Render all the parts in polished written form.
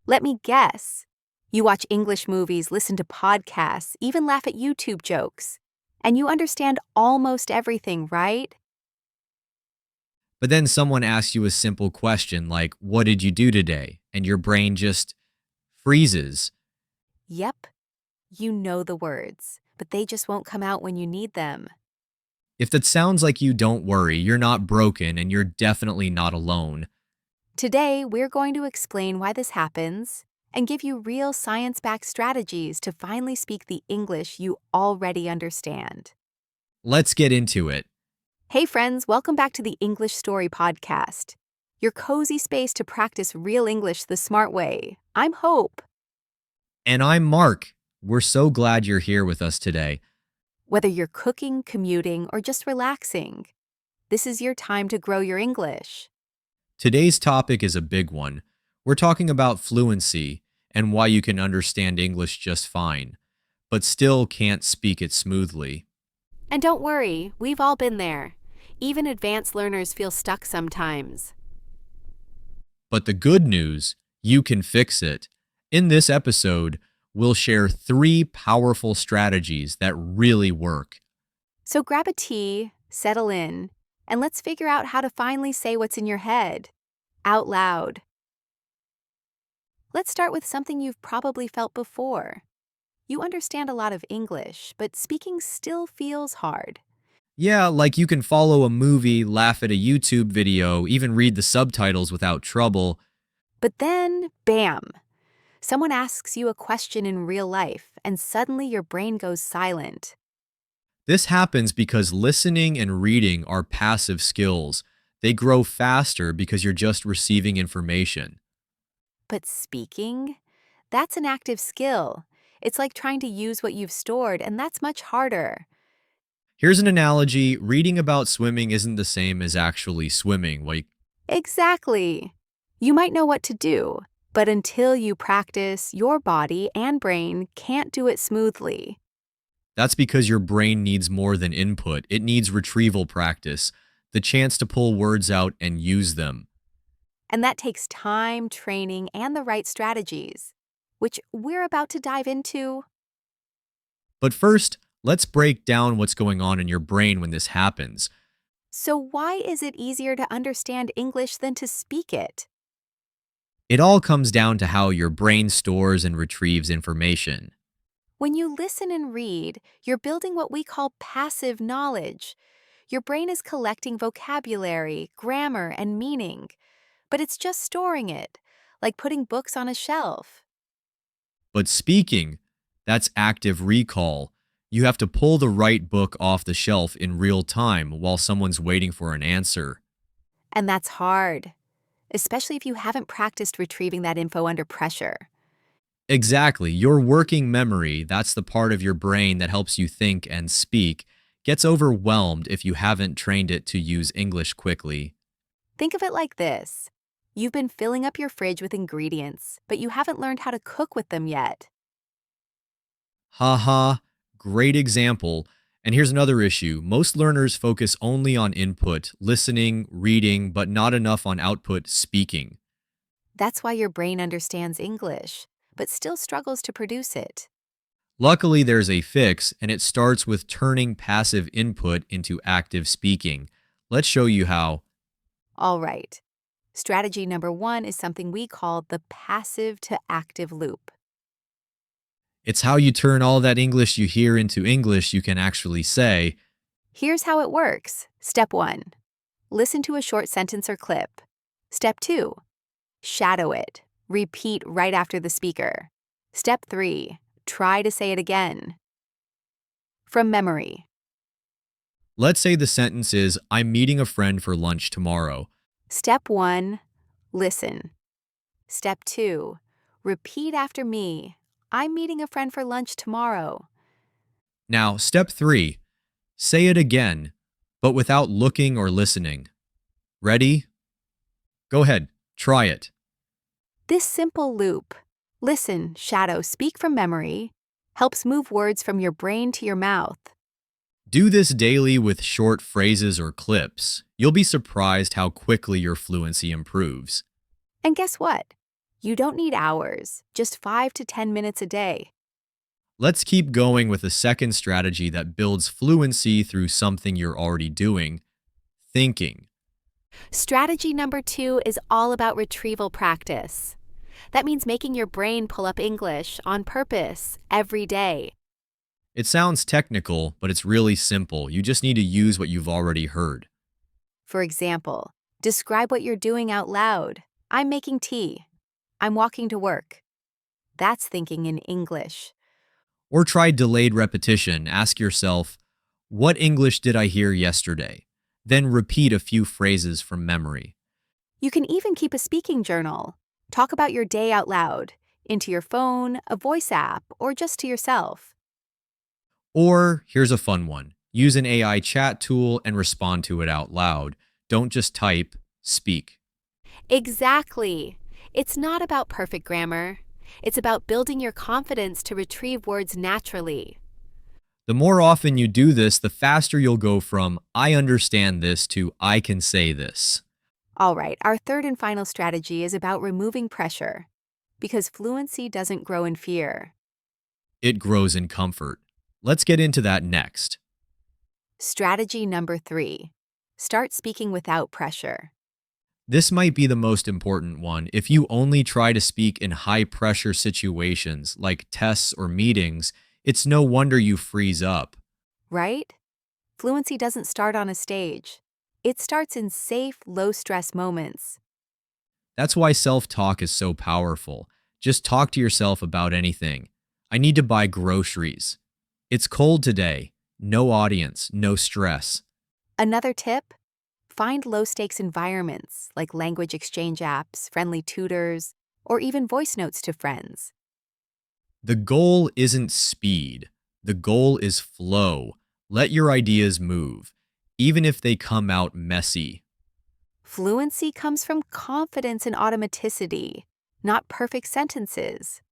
Let me guess. You watch English movies, listen to podcasts, even laugh at YouTube jokes. And you understand almost everything, right? But then someone asks you a simple question like, what did you do today? And your brain just freezes. Yep, you know the words, but they just won't come out when you need them. If that sounds like you, don't worry, you're not broken and you're definitely not alone. Today, we're going to explain why this happens and give you real science-backed strategies to finally speak the English you already understand. Let's get into it. Hey friends, welcome back to the English Story Podcast, your cozy space to practice real English the smart way. I'm Hope. And I'm Mark. We're so glad you're here with us today. Whether you're cooking, commuting, or just relaxing, this is your time to grow your English. Today's topic is a big one. We're talking about fluency and why you can understand English just fine, but still can't speak it smoothly. And don't worry, we've all been there. Even advanced learners feel stuck sometimes. But the good news, you can fix it. In this episode, we'll share 3 powerful strategies that really work. So grab a tea, settle in, and let's figure out how to finally say what's in your head, out loud. Let's start with something you've probably felt before. You understand a lot of English, but speaking still feels hard. Yeah, like you can follow a movie, laugh at a YouTube video, even read the subtitles without trouble. But then, bam! Someone asks you a question in real life, and suddenly your brain goes silent. This happens because listening and reading are passive skills. They grow faster because you're just receiving information. But speaking? That's an active skill. It's like trying to use what you've stored, and that's much harder. Here's an analogy. Reading about swimming isn't the same as actually swimming. Exactly. You might know what to do, but until you practice, your body and brain can't do it smoothly. That's because your brain needs more than input. It needs retrieval practice, the chance to pull words out and use them. And that takes time, training, and the right strategies, which we're about to dive into. But first, let's break down what's going on in your brain when this happens. So why is it easier to understand English than to speak it? It all comes down to how your brain stores and retrieves information. When you listen and read, you're building what we call passive knowledge. Your brain is collecting vocabulary, grammar, and meaning, but it's just storing it, like putting books on a shelf. But speaking, that's active recall. You have to pull the right book off the shelf in real time while someone's waiting for an answer. And that's hard, especially if you haven't practiced retrieving that info under pressure. Exactly. Your working memory, that's the part of your brain that helps you think and speak, gets overwhelmed if you haven't trained it to use English quickly. Think of it like this. You've been filling up your fridge with ingredients, but you haven't learned how to cook with them yet. Haha, great example. And here's another issue. Most learners focus only on input, listening, reading, but not enough on output, speaking. That's why your brain understands English, but still struggles to produce it. Luckily, there's a fix, and it starts with turning passive input into active speaking. Let's show you how. All right. Strategy number 1 is something we call the passive to active loop. It's how you turn all that English you hear into English you can actually say. Here's how it works. Step 1. Listen to a short sentence or clip. Step 2. Shadow it. Repeat right after the speaker. Step 3. Try to say it again. From memory. Let's say the sentence is, I'm meeting a friend for lunch tomorrow. Step 1. Listen. Step 2. Repeat after me. I'm meeting a friend for lunch tomorrow. Now, step 3. Say it again, but without looking or listening. Ready? Go ahead, try it. This simple loop, listen, shadow, speak from memory, helps move words from your brain to your mouth. Do this daily with short phrases or clips. You'll be surprised how quickly your fluency improves. And guess what? You don't need hours, just 5 to 10 minutes a day. Let's keep going with a second strategy that builds fluency through something you're already doing: thinking. Strategy number 2 is all about retrieval practice. That means making your brain pull up English on purpose every day. It sounds technical, but it's really simple. You just need to use what you've already heard. For example, describe what you're doing out loud. I'm making tea. I'm walking to work. That's thinking in English. Or try delayed repetition. Ask yourself, what English did I hear yesterday? Then repeat a few phrases from memory. You can even keep a speaking journal. Talk about your day out loud, into your phone, a voice app, or just to yourself. Or here's a fun one: use an AI chat tool and respond to it out loud. Don't just type, speak. Exactly. It's not about perfect grammar. It's about building your confidence to retrieve words naturally. The more often you do this, the faster you'll go from "I understand this" to "I can say this." All right, our third and final strategy is about removing pressure, because fluency doesn't grow in fear. It grows in comfort. Let's get into that next. Strategy number 3, start speaking without pressure. This might be the most important one. If you only try to speak in high pressure situations like tests or meetings, it's no wonder you freeze up. Right? Fluency doesn't start on a stage. It starts in safe, low-stress moments. That's why self-talk is so powerful. Just talk to yourself about anything. I need to buy groceries. It's cold today. No audience, no stress. Another tip? Find low-stakes environments like language exchange apps, friendly tutors, or even voice notes to friends. The goal isn't speed. The goal is flow. Let your ideas move, even if they come out messy. Fluency comes from confidence and automaticity, not perfect sentences.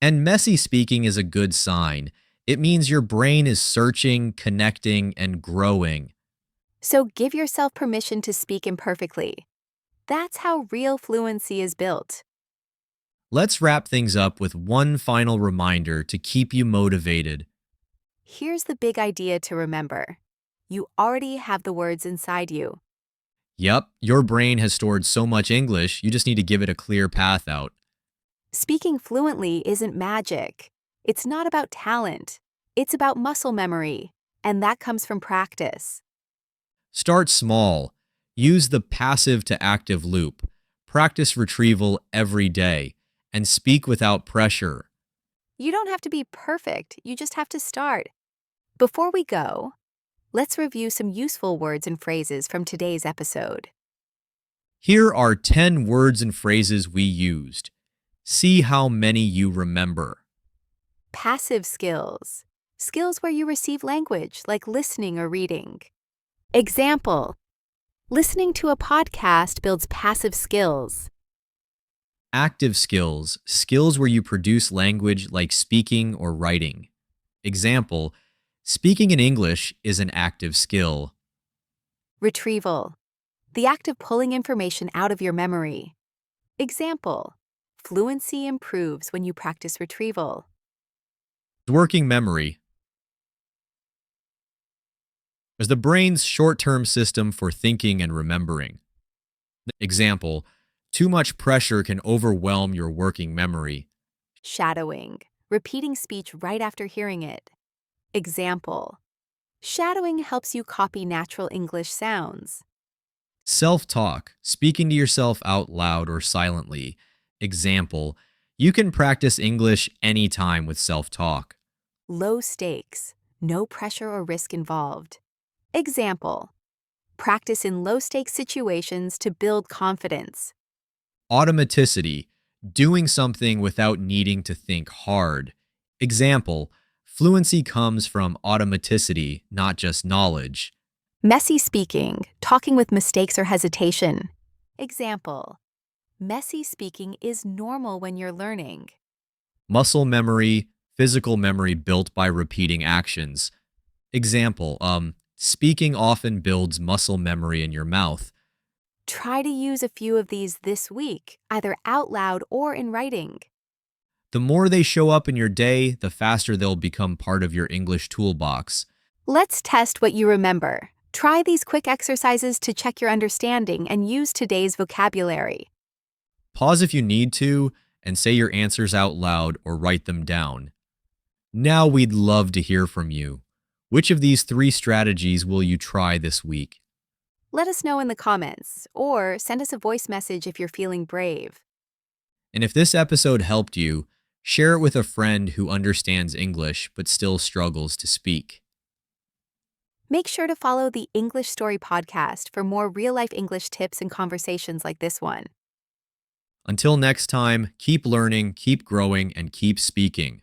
And messy speaking is a good sign. It means your brain is searching, connecting, and growing. So give yourself permission to speak imperfectly. That's how real fluency is built. Let's wrap things up with one final reminder to keep you motivated. Here's the big idea to remember. You already have the words inside you. Yep, your brain has stored so much English, you just need to give it a clear path out. Speaking fluently isn't magic. It's not about talent. It's about muscle memory, and that comes from practice. Start small. Use the passive to active loop. Practice retrieval every day, and speak without pressure. You don't have to be perfect, you just have to start. Before we go, let's review some useful words and phrases from today's episode. Here are 10 words and phrases we used. See how many you remember. Passive skills. Skills where you receive language, like listening or reading. Example. Listening to a podcast builds passive skills. Active skills. Skills where you produce language like speaking or writing. Example. Speaking in English is an active skill. Retrieval. The act of pulling information out of your memory. Example. Fluency improves when you practice retrieval. Working memory is the brain's short-term system for thinking and remembering. Example, too much pressure can overwhelm your working memory. Shadowing. Repeating speech right after hearing it. Example. Shadowing helps you copy natural English sounds. Self-talk, speaking to yourself out loud or silently. Example, you can practice English anytime with self-talk. Low stakes. No pressure or risk involved. Example. Practice in low-stakes situations to build confidence. Automaticity, doing something without needing to think hard. Example, fluency comes from automaticity, not just knowledge. Messy speaking, talking with mistakes or hesitation. Example. Messy speaking is normal when you're learning. Muscle memory, physical memory built by repeating actions. Example, speaking often builds muscle memory in your mouth. Try to use a few of these this week, either out loud or in writing. The more they show up in your day, the faster they'll become part of your English toolbox. Let's test what you remember. Try these quick exercises to check your understanding and use today's vocabulary. Pause if you need to and say your answers out loud or write them down. Now we'd love to hear from you. Which of these 3 strategies will you try this week? Let us know in the comments, or send us a voice message if you're feeling brave. And if this episode helped you, share it with a friend who understands English but still struggles to speak. Make sure to follow the English Story podcast for more real-life English tips and conversations like this one. Until next time, keep learning, keep growing, and keep speaking.